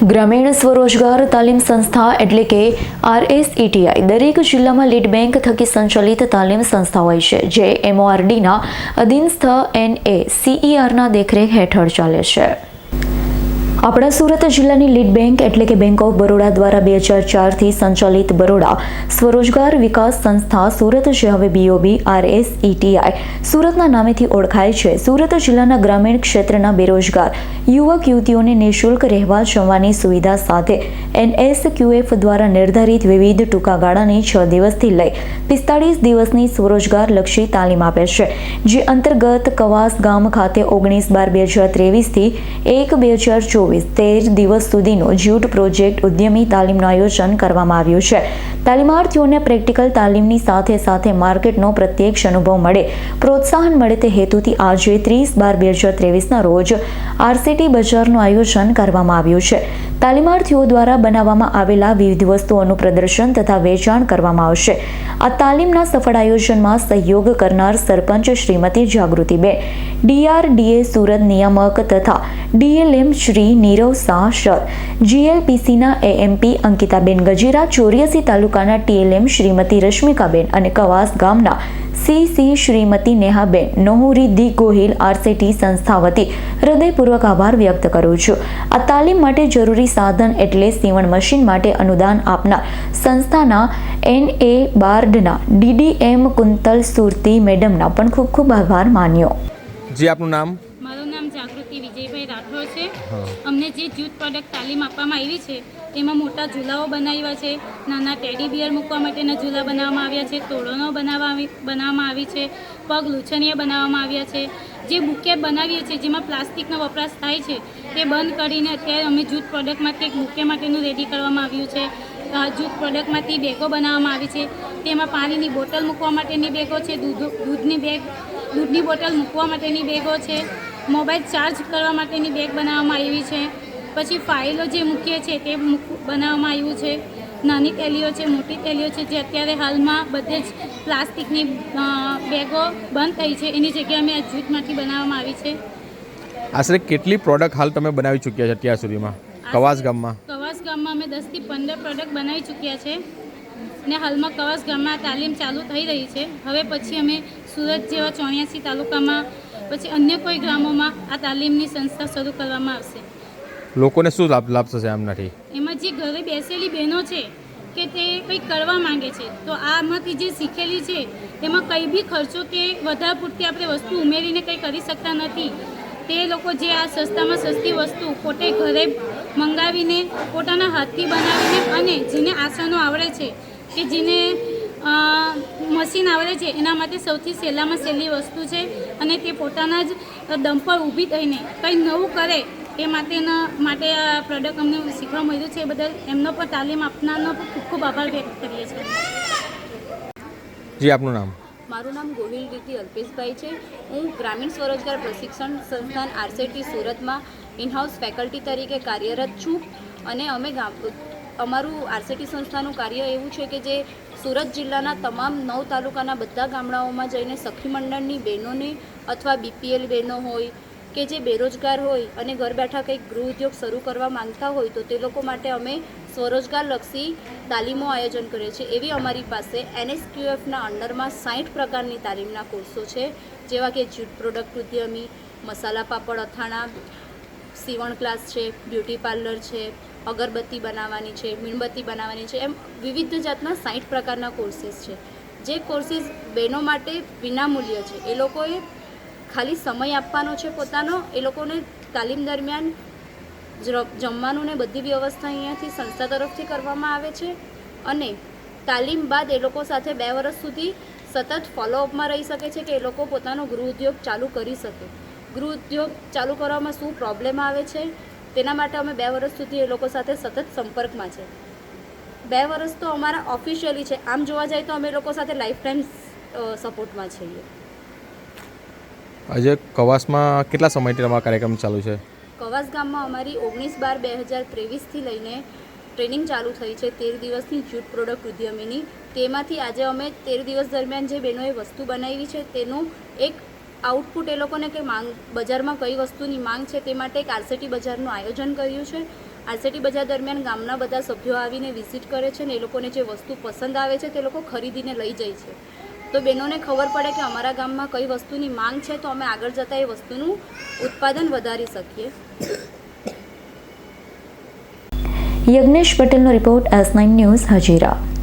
ગ્રામીણ સ્વરોજગાર તાલીમ સંસ્થા એટલે કે RSETI દરેક જિલ્લામાં લીડ બેંક થકી સંચાલિત તાલીમ સંસ્થા હોય છે, જે MORDના અધીનસ્થ NACERના દેખરેખ હેઠળ ચાલે છે. આપણા સુરત જિલ્લાની લીડ બેંક એટલે કે બેંક ઓફ બરોડા દ્વારા 2004થી સંચાલિત બરોડા સ્વરોજગાર વિકાસ સંસ્થા સુરત જે હવે BOB RSETI સુરતના નામેથી ઓળખાય છે, સુરત જિલ્લાના ગ્રામીણ ક્ષેત્રના બેરોજગાર યુવક યુવતીઓને નિઃશુલ્ક રહેવા જમવાની સુવિધા સાથે NSQF દ્વારા નિર્ધારિત વિવિધ ટૂંકા ગાળાની 6 દિવસથી લઈ 45 દિવસની સ્વરોજગારલક્ષી તાલીમ આપે છે, જે અંતર્ગત કવાસ ગામ ખાતે 19/12/2023 થી 1/2024 13 દિવસ સુધીનો જ્યુટ પ્રોજેક્ટ ઉદ્યમી તાલીમનું આયોજન કરવામાં આવ્યું છે. તાલીમાર્થીઓને પ્રેક્ટિકલ તાલીમની સાથે સાથે માર્કેટનો પ્રત્યક્ષ અનુભવ મળે, પ્રોત્સાહન મળે તે હેતુથી આજે 30/12/2023ના રોજ RCT બજારનું આયોજન કરવામાં આવ્યું છે. તાલીમાર્થીઓ દ્વારા બનાવવામાં આવેલા વિવિધ વસ્તુઓનું પ્રદર્શન તથા વેચાણ કરવામાં આવશે. આ તાલીમના સફળ આયોજનમાં સહયોગ કરનાર સરપંચ શ્રીમતી જાગૃતિબેન, DRDA સુરત નિયામક તથા DLM શ્રી નીરવ શાહ સર, GLPCના AMP અંકિતાબેન ગજેરા, 84 તાલુકાના TLM શ્રીમતી રશ્મિકાબેન અને કવાસ ગામના CC શ્રીમતી નેહાબેન નોહુરી ગોહિલ RCT સંસ્થા વતી હૃદયપૂર્વક આભાર વ્યક્ત કરું છું. આ તાલીમ માટે જરૂરી સાધન એટલે સીવણ મશીન માટે અનુદાન આપનાર સંસ્થાના NABARDના DDM કુંતલ સુરતી મેડમના પણ ખૂબ ખૂબ આભાર માન્યો. જી, આપનું નામ? મારું નામ જાગૃતિ વિજયભાઈ રાઠોડ છે. અમને જે જ્યુટ પ્રોડક્ટ તાલીમ આપવામાં આવી છે તેમાં મોટા ઝૂલાઓ બનાવ્યા છે, નાના ટેડી બિયર મૂકવા માટેના ઝૂલા બનાવવામાં આવ્યા છે, તોરણો બનાવવામાં આવી છે, પગ લૂછણીયા બનાવવામાં આવ્યા છે. જે બુકે બનાવીએ છીએ જેમાં પ્લાસ્ટિકનો વપરાશ થાય છે તે બંધ કરીને અત્યારે અમે જૂટ પ્રોડક્ટમાંથી એક બુકે માટેનું રેડી કરવામાં આવ્યું છે. જૂટ પ્રોડક્ટમાંથી બેગો બનાવવામાં આવી છે, તેમાં પાણીની બોટલ મૂકવા માટેની બેગો છે, દૂધની બોટલ મૂકવા માટેની બેગો છે, મોબાઈલ ચાર્જ કરવા માટેની બેગ બનાવવામાં આવી છે. પછી ફાઇલો જે મૂકીએ છીએ તે બનાવવામાં આવ્યું છે. નાની થેલીઓ છે, મોટી થેલીઓ છે, જે અત્યારે હાલમાં બધે જ પ્લાસ્ટિકની બેગો બંધ થઈ છે, એની જગ્યાએ અમે આ જૂટમાંથી બનાવવામાં આવી છે. આશરે કેટલી પ્રોડક્ટ હાલ તમે બનાવી ચૂક્યા છો અત્યાર સુધીમાં કવાસ ગામમાં? કવાસ ગામમાં અમે 10 થી 15 પ્રોડક્ટ બનાવી ચૂક્યા છે ને હાલમાં કવાસ ગામમાં તાલીમ ચાલુ થઈ રહી છે. હવે પછી અમે સુરત જેવા 84 તાલુકામાં પછી અન્ય કોઈ ગ્રામોમાં આ તાલીમની સંસ્થા શરૂ કરવામાં આવશે. લોકોને શું લાભ થશે આમનાથી? એમાં જે ઘરે બેસેલી બહેનો છે કે તે કંઈક કરવા માંગે છે તો આમાંથી જે શીખેલી છે તેમાં કંઈ બી ખર્ચો કે વધારે પૂરતી આપણે વસ્તુ ઉમેરીને કંઈ કરી શકતા નથી. તે લોકો જે આ સસ્તામાં સસ્તી વસ્તુ પોતે ઘરે મંગાવીને પોતાના હાથથી બનાવીને અને જેને આસનો આવડે છે કે જેને મશીન આવડે છે એના માટે સૌથી સહેલામાં સહેલી વસ્તુ છે અને તે પોતાના જ દમ પર ઊભી થઈને કંઈ નવું કરે એ માટે આ પ્રોડક્ટ અમને શીખવા મળ્યું છે. એ બદલ એમનો પણ તાલીમ આપનારનો ખૂબ ખૂબ આભાર વ્યક્ત કરીએ છીએ. જી, આપનું નામ? મારું નામ ગોહિલ રીતિ અલ્પેશભાઈ છે. હું ગ્રામીણ સ્વરોજગાર પ્રશિક્ષણ સંસ્થાન RCT સુરતમાં ઇનહાઉસ ફેકલ્ટી તરીકે કાર્યરત છું અને અમે અમારું RCT સંસ્થાનું કાર્ય એવું છે કે જે સુરત જિલ્લાના તમામ 9 તાલુકાના બધા ગામડાઓમાં જઈને સખી મંડળની બહેનોને અથવા BPL બહેનો હોય કે જે બેરોજગાર હોય અને ઘર બેઠા કંઈક ગૃહ ઉદ્યોગ શરૂ કરવા માંગતા હોય તો તે લોકો માટે અમે સ્વરોજગારલક્ષી તાલીમો આયોજન કરીએ છીએ. એવી અમારી પાસે NSQFના અંડરમાં 60 પ્રકારની તાલીમના કોર્સો છે, જેવા કે જ્યુટ પ્રોડક્ટ ઉદ્યમી, મસાલા પાપડ અથાણા, સીવણ ક્લાસ છે, બ્યુટી પાર્લર છે, અગરબત્તી બનાવવાની છે, મીણબત્તી બનાવવાની છે, એમ વિવિધ જાતના 60 પ્રકારના કોર્સીસ છે. જે કોર્સીસ બહેનો માટે વિનામૂલ્ય છે. એ લોકોએ ખાલી સમય આપવાનો છે પોતાનો. એ લોકોને તાલીમ દરમિયાન જમવાનું ને બધી વ્યવસ્થા અહીંયાથી સંસ્થા તરફથી કરવામાં આવે છે અને તાલીમ બાદ એ લોકો સાથે 2 વર્ષ સુધી સતત ફોલોઅપમાં રહી શકે છે કે એ લોકો પોતાનો ગૃહ ઉદ્યોગ ચાલુ કરી શકે. ગૃહ ઉદ્યોગ ચાલુ કરવામાં શું પ્રોબ્લેમ આવે છે તેના માટે અમે 2 વર્ષ સુધી એ લોકો સાથે સતત સંપર્કમાં છે. 2 વર્ષ તો અમારા ઓફિશિયલી છે, આમ જોવા જાય તો અમે લોકો સાથે લાઈફ ટાઈમ સપોર્ટમાં છીએ. આજે કવાસમાં કેટલા સમયથી તમારો કાર્યક્રમ ચાલુ છે? કવાસ ગામમાં અમારી 19/12/2023થી લઈને ટ્રેનિંગ ચાલુ થઈ છે 13 દિવસની જ્યુટ પ્રોડક્ટ ઉદ્યમીની. તેમાંથી આજે અમે 13 દિવસ દરમિયાન જે બહેનોએ વસ્તુ બનાવી છે તેનું એક આઉટપુટ એ લોકોને કે બજારમાં કઈ વસ્તુની માંગ છે તે માટે એક RCT બજારનું આયોજન કર્યું છે આરસેટી બજાર દરમિયાન ગામના બધા સભ્યો આવીને વિઝિટ કરે છે ને એ લોકોને જે વસ્તુ પસંદ આવે છે તે લોકો ખરીદીને લઈ જાય છે. તો બહેનોને ખબર પડે કે અમારા ગામમાં કઈ વસ્તુની માંગ છે, તો અમે આગળ જતાં એ વસ્તુનું ઉત્પાદન વધારી શકીએ. યજ્ઞેશ પટેલનો રિપોર્ટ S9 ન્યૂઝ હજીરા.